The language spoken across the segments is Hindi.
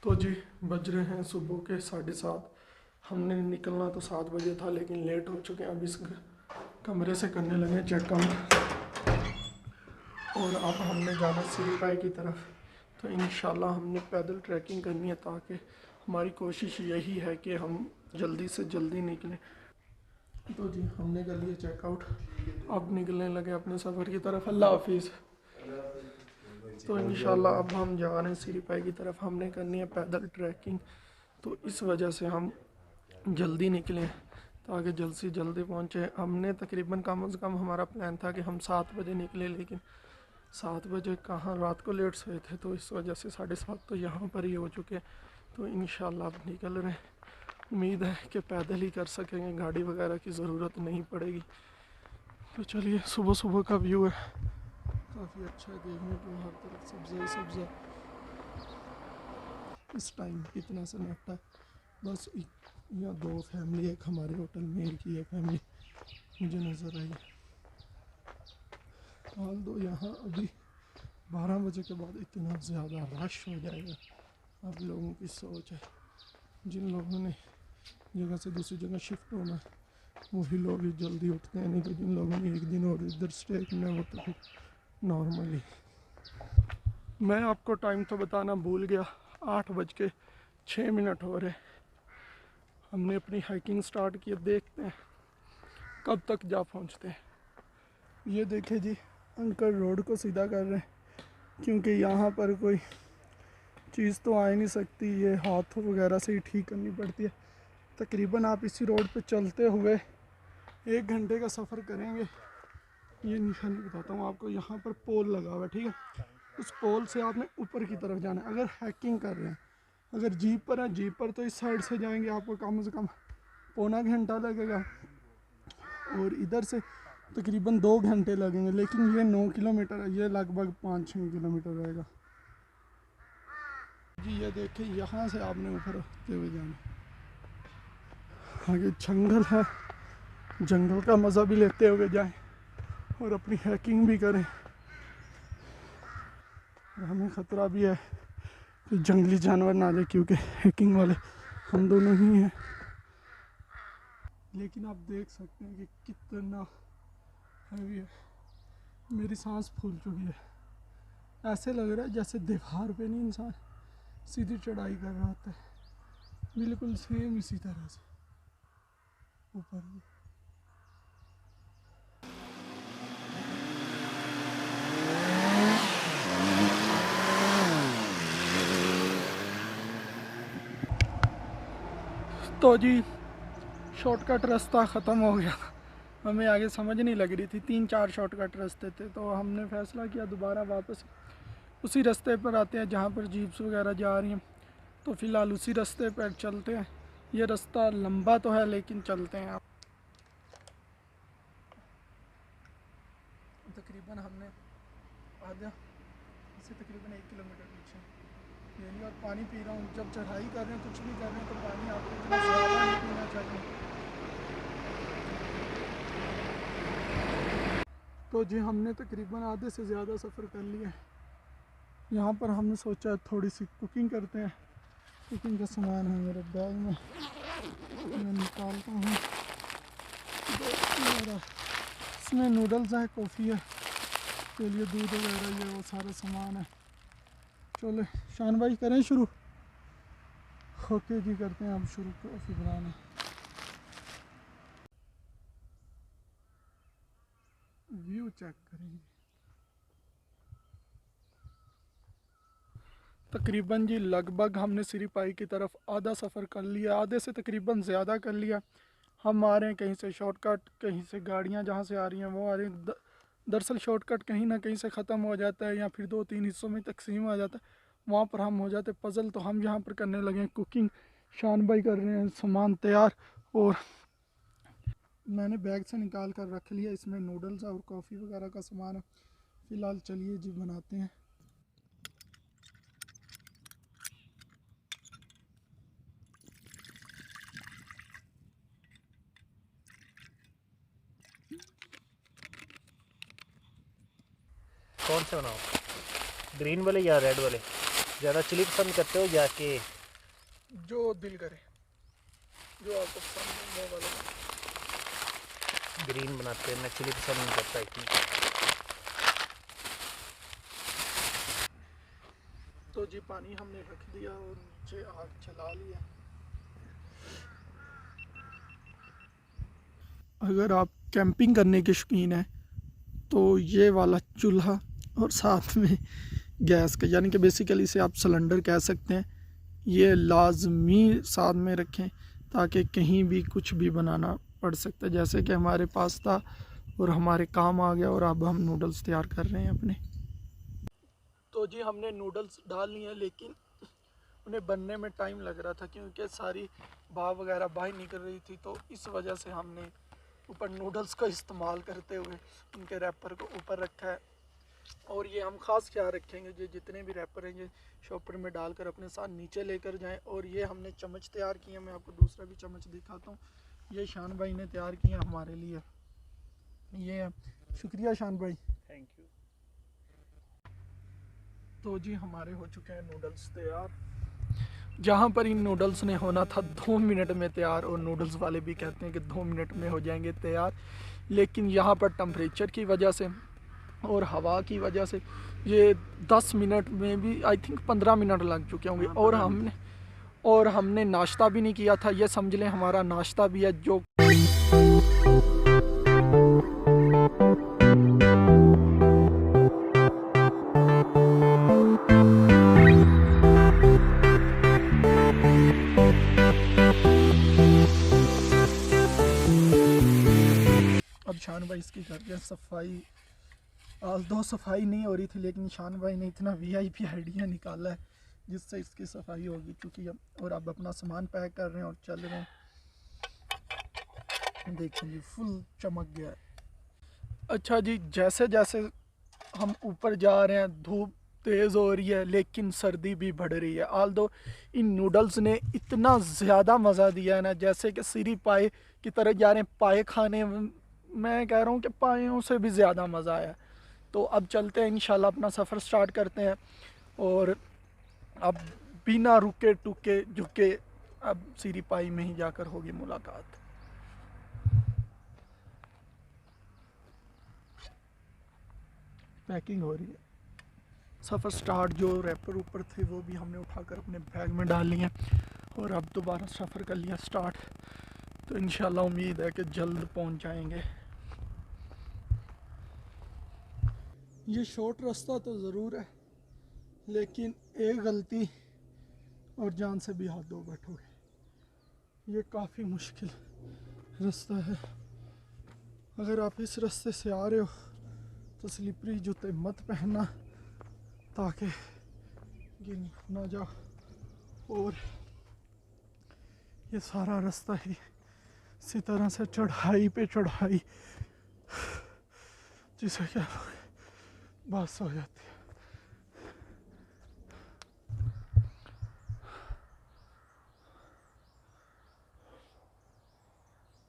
तो जी बज रहे हैं सुबह के 7:30। हमने निकलना तो 7 बजे था लेकिन लेट हो चुके हैं। अब इस कमरे से करने लगे चेकआउट और अब हमने जाना सिरीपाई की तरफ। तो इंशाल्लाह हमने पैदल ट्रैकिंग करनी है ताकि हमारी कोशिश यही है कि हम जल्दी से जल्दी निकलें। तो जी हमने कर लिया चेकआउट, अब निकलने लगे अपने सफ़र की तरफ। अल्लाह हाफिज़। तो इंशाल्लाह अब हम जा रहे हैं सिरीपाई की तरफ। हमने करनी है पैदल ट्रैकिंग, तो इस वजह से हम जल्दी निकले ताकि जल्द से जल्दी पहुँचे। हमने तकरीबन कम से कम हमारा प्लान था कि हम 7 बजे निकले, लेकिन 7 बजे कहाँ, रात को लेट सोए थे, तो इस वजह से 7:30 तो यहाँ पर ही हो चुके हैं। तो इंशाल्लाह अब निकल रहे हैं। उम्मीद है कि पैदल ही कर सकेंगे, गाड़ी वगैरह की ज़रूरत नहीं पड़ेगी। तो चलिए, सुबह सुबह का व्यू है, काफ़ी अच्छा है देखने को, हर तरफ सब्ज़ा ही सब्ज़ा। इस टाइम इतना सन्नाटा है, बस यहाँ 2 फैमिली, एक हमारे होटल में, एक ही फैमिली मुझे नज़र आई। हाल दो यहाँ अभी 12 बजे के बाद इतना ज़्यादा रश हो जाएगा। अब लोगों की सोच है, जिन लोगों ने जगह से दूसरी जगह शिफ्ट होना है वही लोग ही जल्दी उठते हैं, नहीं तो जिन लोगों ने एक दिन और इधर स्टे करना है वो तो फिर नॉर्मली। मैं आपको टाइम तो बताना भूल गया, 8:06 हो रहे। हमने अपनी हाइकिंग स्टार्ट की, देखते हैं कब तक जा पहुंचते हैं। ये देखे जी, अंकल रोड को सीधा कर रहे हैं क्योंकि यहाँ पर कोई चीज़ तो आ ही नहीं सकती, ये हाथ वगैरह से ही ठीक करनी पड़ती है। तकरीबन आप इसी रोड पे चलते हुए 1 घंटे का सफ़र करेंगे। ये निशानी बताता हूँ आपको, यहाँ पर पोल लगा हुआ है, ठीक है। उस पोल से आपने ऊपर की तरफ जाना है। अगर हाइकिंग कर रहे हैं, अगर जीप पर है, जीप पर तो इस साइड से जाएंगे, आपको कम से कम पौना घंटा लगेगा और इधर से तकरीबन 2 घंटे लगेंगे। लेकिन ये 9 किलोमीटर है, ये लगभग 5-6 किलोमीटर रहेगा जी। ये देखिए, यहाँ से आपने ऊपर होते हुए जाना। आगे जंगल है, जंगल का मज़ा भी लेते हुए जाएं और अपनी हाइकिंग भी करें। और हमें ख़तरा भी है कि जंगली जानवर ना आ जाए, क्योंकि हाइकिंग वाले हम दोनों ही हैं। लेकिन आप देख सकते हैं कि कितना हैवी है, मेरी सांस फूल चुकी है। ऐसे लग रहा है जैसे दीवार पे नहीं इंसान सीधी चढ़ाई कर रहा होता है, बिल्कुल सेम इसी तरह से ऊपर भी। तो जी शॉर्टकट रास्ता ख़त्म हो गया, हमें आगे समझ नहीं लग रही थी। 3-4 शॉर्टकट रास्ते थे, तो हमने फ़ैसला किया दोबारा वापस उसी रास्ते पर आते हैं जहाँ पर जीप्स वगैरह जा रही हैं। तो फ़िलहाल उसी रास्ते पर चलते हैं। ये रास्ता लंबा तो है लेकिन चलते हैं। आप तकरीबन हमने आधा इससे तकरीबन 1 किलोमीटर पीछे यानी, और पानी पी रहा हूँ। जब चढ़ाई कर रहे हैं, कुछ भी कर रहे हैं, तो पानी आपको इतना ज़्यादा नहीं पीना चाहिए। तो जी हमने तकरीबन आधे से ज़्यादा सफ़र कर लिया है। यहाँ पर हमने सोचा थोड़ी सी कुकिंग करते हैं। कुकिंग का सामान है मेरे बैग में, मैं निकालता हूँ। मेरा इसमें नूडल्स है, कॉफ़ी है, के लिए दूध वगैरह, ये वो सारा सामान है। चलो शान भाई करें शुरू। ओके जी, करते हैं अब शुरू कॉफ़ी बनाना। व्यू चेक करेंगे। तकरीबन जी लगभग हमने सिरीपाई की तरफ आधा सफ़र कर लिया, आधे से तकरीबन ज़्यादा कर लिया। हम आ रहे हैं कहीं से शॉर्टकट, कहीं से गाड़ियाँ जहाँ से आ रही हैं वो आ रही हैं। दरअसल शॉर्टकट कहीं ना कहीं से ख़त्म हो जाता है या फिर 2-3 हिस्सों में तकसीम आ जाता है, वहाँ पर हम हो जाते पज़ल। तो हम यहाँ पर करने लगे हैं कुकिंग, शान भाई कर रहे हैं सामान तैयार, और मैंने बैग से निकाल कर रख लिया। इसमें नूडल्स और कॉफ़ी वगैरह का सामान है। फ़िलहाल चलिए जी बनाते हैं। कौन से बनाओ, ग्रीन वाले या रेड वाले? ज़्यादा चिली पसंद करते हो या कि जो दिल करे, जो आपको पसंद है वो वाला। ग्रीन बनाते हैं, मैं चिली पसंद नहीं करता इतनी। तो जी पानी हमने रख दिया और नीचे आग चला लिया। अगर आप कैंपिंग करने के शौकीन हैं तो ये वाला चूल्हा और साथ में गैस का, यानी कि बेसिकली इसे आप सिलेंडर कह सकते हैं, ये लाजमी साथ में रखें ताकि कहीं भी कुछ भी बनाना पड़ सकता है। जैसे कि हमारे पास था और हमारे काम आ गया और अब हम नूडल्स तैयार कर रहे हैं अपने। तो जी हमने नूडल्स डाल लिए हैं, लेकिन उन्हें बनने में टाइम लग रहा था क्योंकि सारी भाप वगैरह बाहर निकल रही थी। तो इस वजह से हमने ऊपर नूडल्स का इस्तेमाल करते हुए उनके रैपर को ऊपर रखा है। और ये हम ख़ास ख्याल रखेंगे, ये जितने भी रैपर हैं ये शॉपर में डालकर अपने साथ नीचे लेकर जाएं। और ये हमने चम्मच तैयार किए, मैं आपको दूसरा भी चम्मच दिखाता हूँ। ये शान भाई ने तैयार किए हमारे लिए, ये शुक्रिया शान भाई, थैंक यू। तो जी हमारे हो चुके हैं नूडल्स तैयार। जहाँ पर इन नूडल्स ने होना था 2 मिनट में तैयार, और नूडल्स वाले भी कहते हैं कि 2 मिनट में हो जाएंगे तैयार, लेकिन यहाँ पर टेम्परेचर की वजह से और हवा की वजह से ये 10 मिनट में भी आई थिंक 15 मिनट लग चुके होंगे। और हमने नाश्ता भी नहीं किया था, ये समझ लें हमारा नाश्ता भी है जो अब शान भाई इसकी कर रहे हैं सफाई। आज दो सफाई नहीं हो रही थी, लेकिन शान भाई ने इतना वीआईपी आइडिया निकाला है जिससे इसकी सफाई होगी चूँकि अब, और अब अपना सामान पैक कर रहे हैं और चल रहे हैं। देखिए फुल चमक गया है। अच्छा जी, जैसे जैसे हम ऊपर जा रहे हैं धूप तेज़ हो रही है, लेकिन सर्दी भी बढ़ रही है। आल्दो इन नूडल्स ने इतना ज़्यादा मज़ा दिया है ना, जैसे कि सीरी पाए की तरह जा रहे हैं। पाए खाने मैं कह रहा हूँ कि पायों से भी ज़्यादा मज़ा आया। तो अब चलते हैं इंशाल्लाह, अपना सफ़र स्टार्ट करते हैं। और अब बिना रुके टुके झुके अब सीरी पाई में ही जाकर होगी मुलाकात। पैकिंग हो रही है, सफ़र स्टार्ट। जो रैपर ऊपर थे वो भी हमने उठाकर अपने बैग में डाल लिए और अब दोबारा सफ़र कर लिया स्टार्ट। तो इंशाल्लाह उम्मीद है कि जल्द पहुंच जाएंगे। ये शॉर्ट रास्ता तो ज़रूर है, लेकिन एक गलती और जान से भी हाथ धो बैठोगे। ये काफ़ी मुश्किल रास्ता है। अगर आप इस रास्ते से आ रहे हो तो स्लिपरी जूते मत पहनना ताकि गिर ना जाओ। और ये सारा रास्ता ही इसी तरह से चढ़ाई पे चढ़ाई, जिसे क्या बस हो जाती है।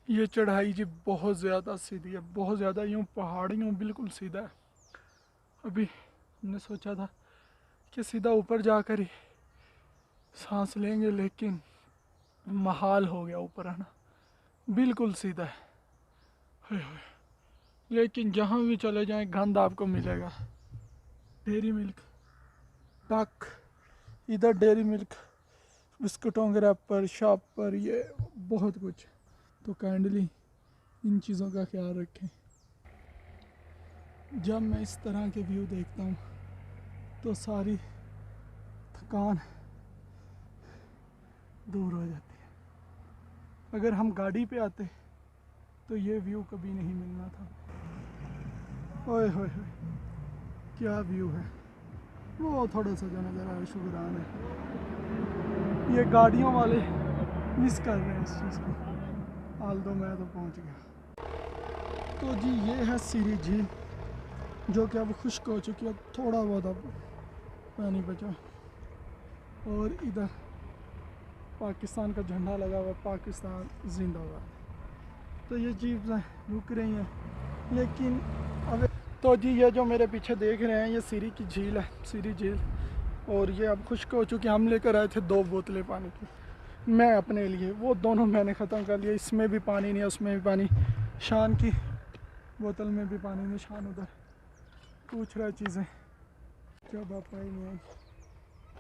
ये चढ़ाई जी बहुत ज़्यादा सीधी है, बहुत ज़्यादा, यूँ पहाड़ी यूँ बिल्कुल सीधा है। अभी हमने सोचा था कि सीधा ऊपर जाकर ही सांस लेंगे, लेकिन महाल हो गया ऊपर आना, बिल्कुल सीधा है। हाय हाय। लेकिन जहाँ भी चले जाएं गंद आपको मिलेगा। डेयरी मिल्क, डक, इधर डेयरी मिल्क, बिस्कुटों के रैपर, शॉप पर, ये बहुत कुछ। तो काइंडली इन चीज़ों का ख्याल रखें। जब मैं इस तरह के व्यू देखता हूँ तो सारी थकान दूर हो जाती है। अगर हम गाड़ी पे आते तो ये व्यू कभी नहीं मिलना था। ओए होए होए, क्या व्यू है। वो थोड़ा सा जो नज़र आ रहा है शुक्रान है। ये गाड़ियों वाले मिस कर रहे हैं इस चीज़ को। हाल दो मैं तो पहुंच गया। तो जी ये है सीरी झील, जो कि अब खुश्क हो चुकी है, थोड़ा बहुत अब पानी बचा। और इधर पाकिस्तान का झंडा लगा हुआ, पाकिस्तान जिंदाबाद। तो ये चीज़ें रुक रही हैं, लेकिन अब तो जी ये जो मेरे पीछे देख रहे हैं ये सीरी की झील है, सीरी झील। और ये अब खुश्क हो चुकी। हम लेकर आए थे 2 बोतलें पानी की, मैं अपने लिए, वो दोनों मैंने ख़त्म कर लिया। इसमें भी पानी नहीं, उसमें भी पानी, शान की बोतल में भी पानी नहीं। शान उधर पूछ रहा है चीज़ें, जब आप आएंगे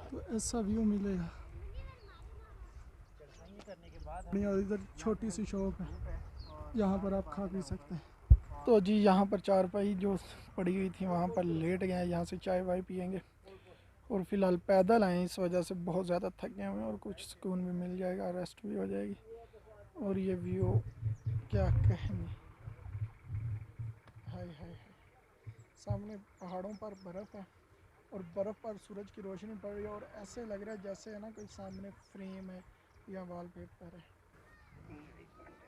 तो ऐसा व्यू मिलेगा। और इधर छोटी सी शॉप है, यहाँ पर आप खा पी सकते हैं। तो जी यहाँ पर चारपाई जो पड़ी हुई थी वहाँ पर लेट गए हैं, यहाँ से चाय वाय पियेंगे। और फ़िलहाल पैदल आए, इस वजह से बहुत ज़्यादा थक गए हैं और कुछ सुकून भी मिल जाएगा, रेस्ट भी हो जाएगी। और ये व्यू क्या कहने, हाय हाय हाय। सामने पहाड़ों पर बर्फ़ है और बर्फ़ पर सूरज की रोशनी पड़ रही है और ऐसे लग रहा है जैसे है ना कोई सामने फ्रेम है या वॉलपेपर है।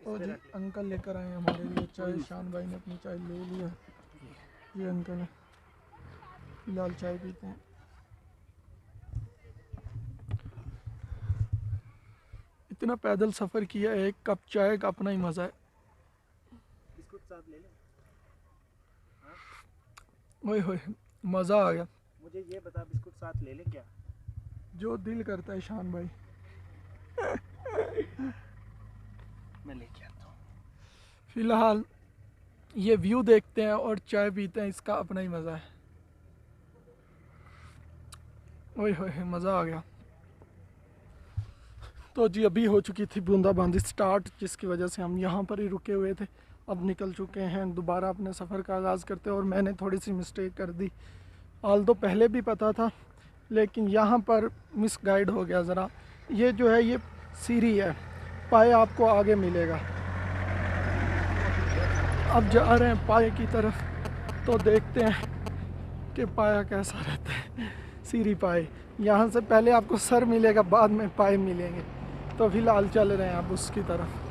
तो जी अंकल लेकर आए हमारे लिए चाय। शान भाई ने अपनी चाय ले लिया। ये अंकल है, फिलहाल चाय पीते हैं। इतना पैदल सफ़र किया, एक कप चाय का अपना ही मज़ा है। बिस्कुट साथ ले लें। ओए होए, मज़ा आ गया। मुझे ये बता, बिस्कुट साथ ले लें क्या? जो दिल करता है शान भाई। मैं लेके आता हूँ। फ़िलहाल ये व्यू देखते हैं और चाय पीते हैं, इसका अपना ही मज़ा है। ओए होए, मज़ा आ गया। तो जी अभी हो चुकी थी बूंदाबांदी स्टार्ट, जिसकी वजह से हम यहाँ पर ही रुके हुए थे। अब निकल चुके हैं दोबारा अपने सफ़र का आगाज़ करते। और मैंने थोड़ी सी मिस्टेक कर दी, तो पहले भी पता था लेकिन यहाँ पर मिस गाइड हो गया ज़रा। ये जो है ये सीढ़ी है, पाए आपको आगे मिलेगा। अब जा रहे हैं पाए की तरफ, तो देखते हैं कि पाया कैसा रहता है। सीढ़ी पाए, यहाँ से पहले आपको सर मिलेगा, बाद में पाए मिलेंगे। तो फिलहाल चल रहे हैं अब उसकी तरफ।